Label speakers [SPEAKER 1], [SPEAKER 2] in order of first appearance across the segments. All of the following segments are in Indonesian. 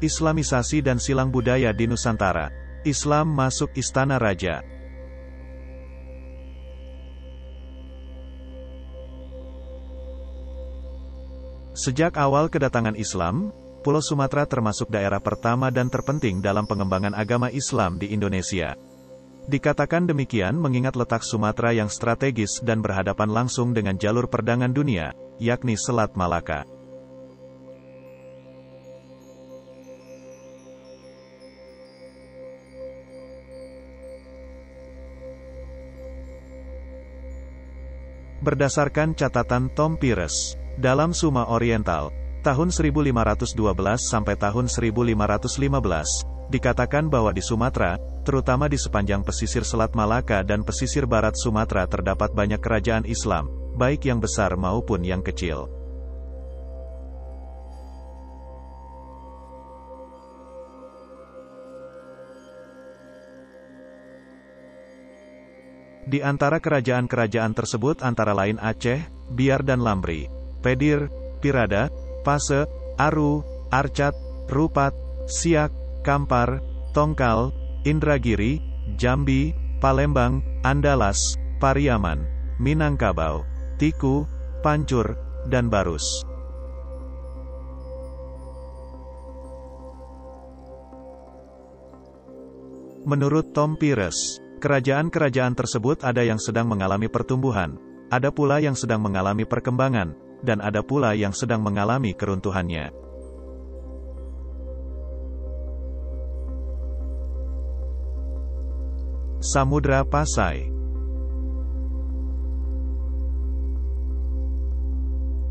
[SPEAKER 1] Islamisasi dan silang budaya di Nusantara. Islam masuk Istana Raja. Sejak awal kedatangan Islam, Pulau Sumatera termasuk daerah pertama dan terpenting dalam pengembangan agama Islam di Indonesia. Dikatakan demikian mengingat letak Sumatera yang strategis dan berhadapan langsung dengan jalur perdagangan dunia, yakni Selat Malaka. Berdasarkan catatan Tom Pires, dalam Suma Oriental, tahun 1512 sampai tahun 1515, dikatakan bahwa di Sumatera, terutama di sepanjang pesisir Selat Malaka dan pesisir barat Sumatera terdapat banyak kerajaan Islam, baik yang besar maupun yang kecil. Di antara kerajaan-kerajaan tersebut antara lain Aceh, Biar dan Lambri, Pedir, Pirada, Pase, Aru, Arcat, Rupat, Siak, Kampar, Tongkal, Indragiri, Jambi, Palembang, Andalas, Pariaman, Minangkabau, Tiku, Pancur, dan Barus. Menurut Tom Pires, kerajaan-kerajaan tersebut ada yang sedang mengalami pertumbuhan, ada pula yang sedang mengalami perkembangan, dan ada pula yang sedang mengalami keruntuhannya. Samudra Pasai.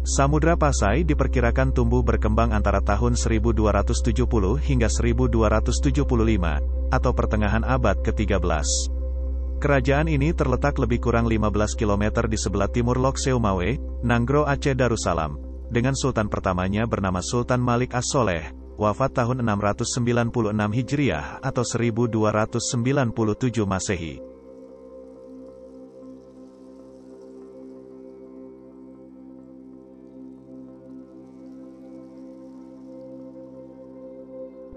[SPEAKER 1] Samudra Pasai diperkirakan tumbuh berkembang antara tahun 1270 hingga 1275, atau pertengahan abad ke-13. Kerajaan ini terletak lebih kurang 15 km di sebelah timur Lok Seumawe, Nanggro Aceh Darussalam, dengan sultan pertamanya bernama Sultan Malik As-Soleh, wafat tahun 696 Hijriah atau 1297 Masehi.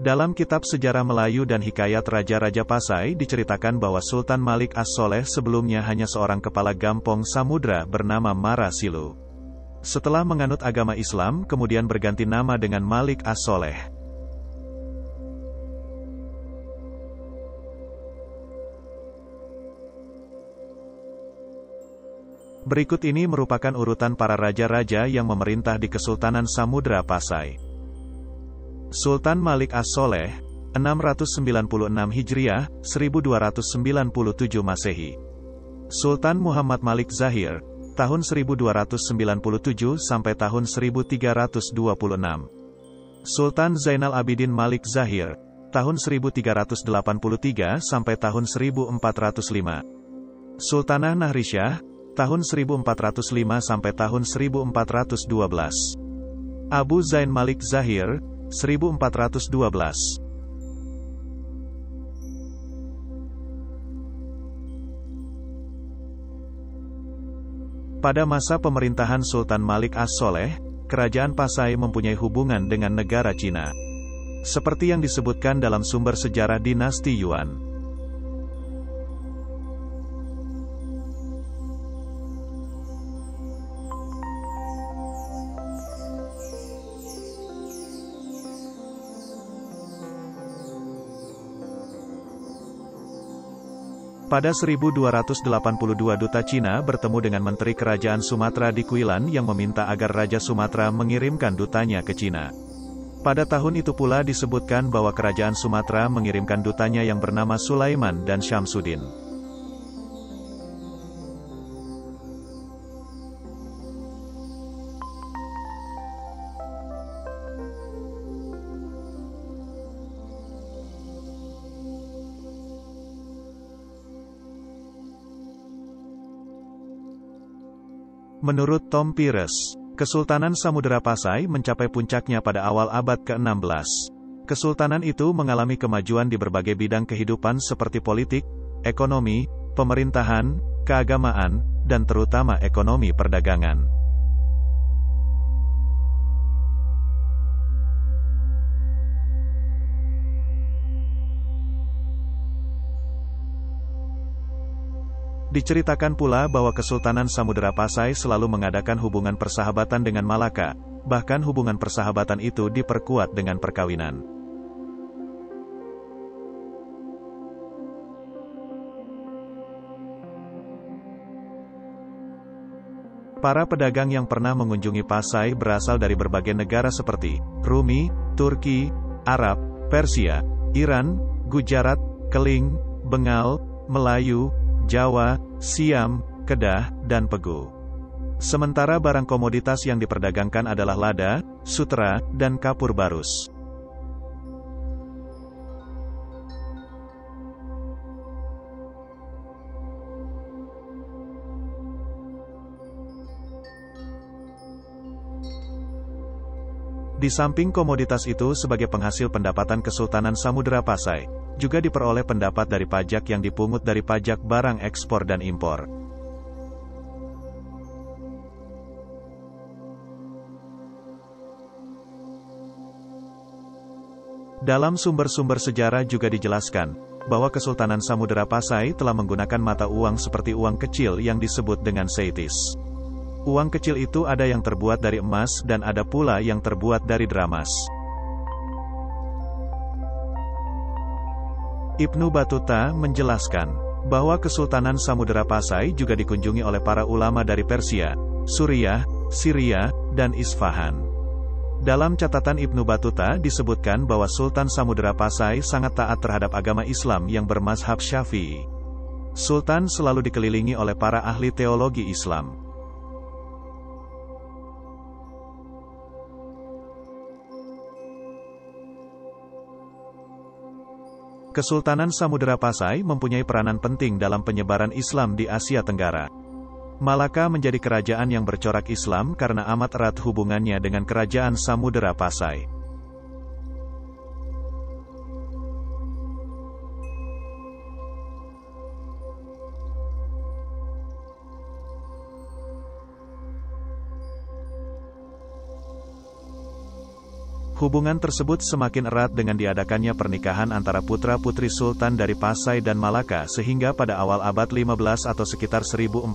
[SPEAKER 1] Dalam kitab Sejarah Melayu dan Hikayat Raja-Raja Pasai diceritakan bahwa Sultan Malik As-Soleh sebelumnya hanya seorang kepala gampong samudra bernama Mara Silu. Setelah menganut agama Islam, kemudian berganti nama dengan Malik As-Soleh. Berikut ini merupakan urutan para raja-raja yang memerintah di Kesultanan Samudra Pasai. Sultan Malik As-Soleh, 696 Hijriah, 1297 Masehi. Sultan Muhammad Malik Zahir, tahun 1297 sampai tahun 1326. Sultan Zainal Abidin Malik Zahir, tahun 1383 sampai tahun 1405. Sultanah Nahrisyah, tahun 1405 sampai tahun 1412. Abu Zain Malik Zahir, 1412. Pada masa pemerintahan Sultan Malik As-Soleh, kerajaan Pasai mempunyai hubungan dengan negara Cina. Seperti yang disebutkan dalam sumber sejarah dinasti Yuan. Pada 1282 duta Cina bertemu dengan Menteri Kerajaan Sumatera di Kuilan yang meminta agar Raja Sumatera mengirimkan dutanya ke Cina. Pada tahun itu pula disebutkan bahwa Kerajaan Sumatera mengirimkan dutanya yang bernama Sulaiman dan Syamsuddin. Menurut Tom Pires, Kesultanan Samudra Pasai mencapai puncaknya pada awal abad ke-16. Kesultanan itu mengalami kemajuan di berbagai bidang kehidupan seperti politik, ekonomi, pemerintahan, keagamaan, dan terutama ekonomi perdagangan. Diceritakan pula bahwa Kesultanan Samudera Pasai selalu mengadakan hubungan persahabatan dengan Malaka, bahkan hubungan persahabatan itu diperkuat dengan perkawinan. Para pedagang yang pernah mengunjungi Pasai berasal dari berbagai negara seperti Rumi, Turki, Arab, Persia, Iran, Gujarat, Keling, Bengal, Melayu, Jawa, Siam, Kedah, dan Pegu. Sementara barang komoditas yang diperdagangkan adalah lada, sutera, dan kapur barus. Di samping komoditas itu sebagai penghasil pendapatan Kesultanan Samudera Pasai, juga diperoleh pendapat dari pajak yang dipungut dari pajak barang ekspor dan impor. Dalam sumber-sumber sejarah juga dijelaskan, bahwa Kesultanan Samudera Pasai telah menggunakan mata uang seperti uang kecil yang disebut dengan seitis. Uang kecil itu ada yang terbuat dari emas dan ada pula yang terbuat dari dramas. Ibnu Battuta menjelaskan, bahwa Kesultanan Samudera Pasai juga dikunjungi oleh para ulama dari Persia, Suriah, Syria, dan Isfahan. Dalam catatan Ibnu Battuta disebutkan bahwa Sultan Samudera Pasai sangat taat terhadap agama Islam yang bermazhab Syafi'i. Sultan selalu dikelilingi oleh para ahli teologi Islam. Kesultanan Samudera Pasai mempunyai peranan penting dalam penyebaran Islam di Asia Tenggara. Malaka menjadi kerajaan yang bercorak Islam karena amat erat hubungannya dengan kerajaan Samudera Pasai. Hubungan tersebut semakin erat dengan diadakannya pernikahan antara putra-putri Sultan dari Pasai dan Malaka sehingga pada awal abad 15 atau sekitar 1414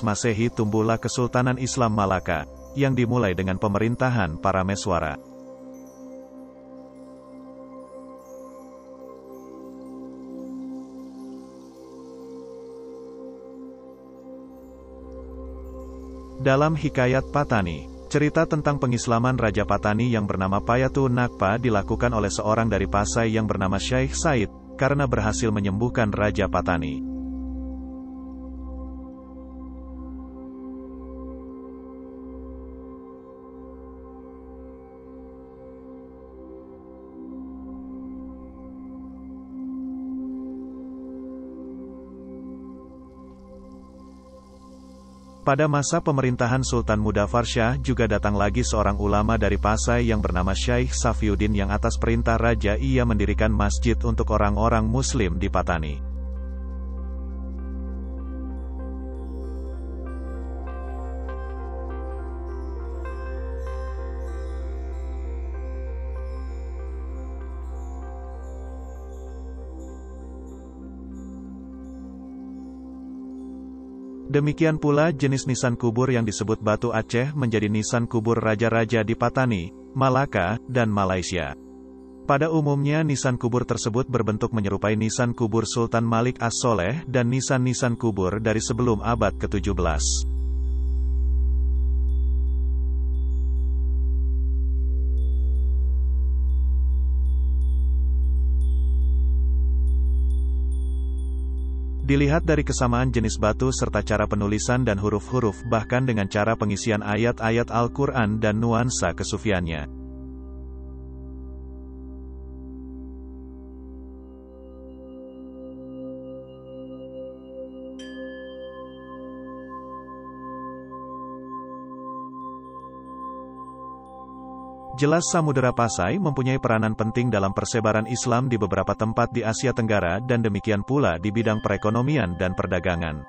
[SPEAKER 1] Masehi tumbuhlah Kesultanan Islam Malaka, yang dimulai dengan pemerintahan Parameswara. Dalam Hikayat Patani, cerita tentang pengislaman Raja Patani yang bernama Payatu Nakpa dilakukan oleh seorang dari Pasai yang bernama Syekh Said, karena berhasil menyembuhkan Raja Patani. Pada masa pemerintahan Sultan Mudafar Shah juga datang lagi seorang ulama dari Pasai yang bernama Syekh Safiuddin yang atas perintah raja ia mendirikan masjid untuk orang-orang muslim di Patani. Demikian pula jenis nisan kubur yang disebut batu Aceh menjadi nisan kubur raja-raja di Patani, Malaka, dan Malaysia. Pada umumnya nisan kubur tersebut berbentuk menyerupai nisan kubur Sultan Malik As-Soleh dan nisan-nisan kubur dari sebelum abad ke-17. Dilihat dari kesamaan jenis batu serta cara penulisan dan huruf-huruf bahkan dengan cara pengisian ayat-ayat Al-Quran dan nuansa kesufiannya. Jelas Samudera Pasai mempunyai peranan penting dalam persebaran Islam di beberapa tempat di Asia Tenggara dan demikian pula di bidang perekonomian dan perdagangan.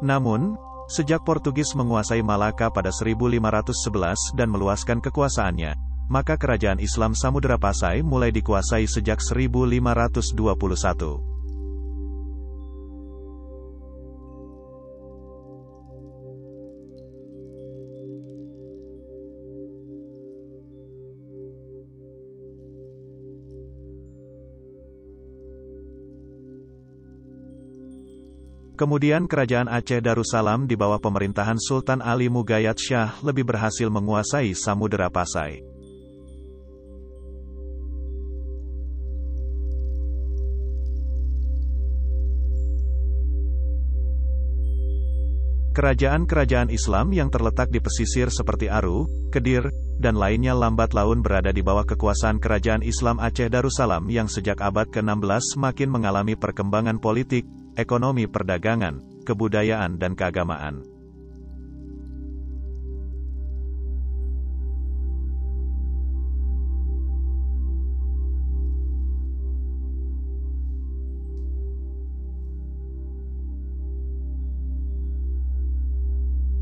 [SPEAKER 1] Namun, Sejak Portugis menguasai Malaka pada 1511 dan meluaskan kekuasaannya, maka kerajaan Islam Samudera Pasai mulai dikuasai sejak 1521. Kemudian kerajaan Aceh Darussalam di bawah pemerintahan Sultan Ali Mughayat Shah lebih berhasil menguasai Samudera Pasai. Kerajaan-kerajaan Islam yang terletak di pesisir seperti Aru, Kedir, dan lainnya lambat laun berada di bawah kekuasaan kerajaan Islam Aceh Darussalam yang sejak abad ke-16 makin mengalami perkembangan politik, ekonomi perdagangan, kebudayaan dan keagamaan.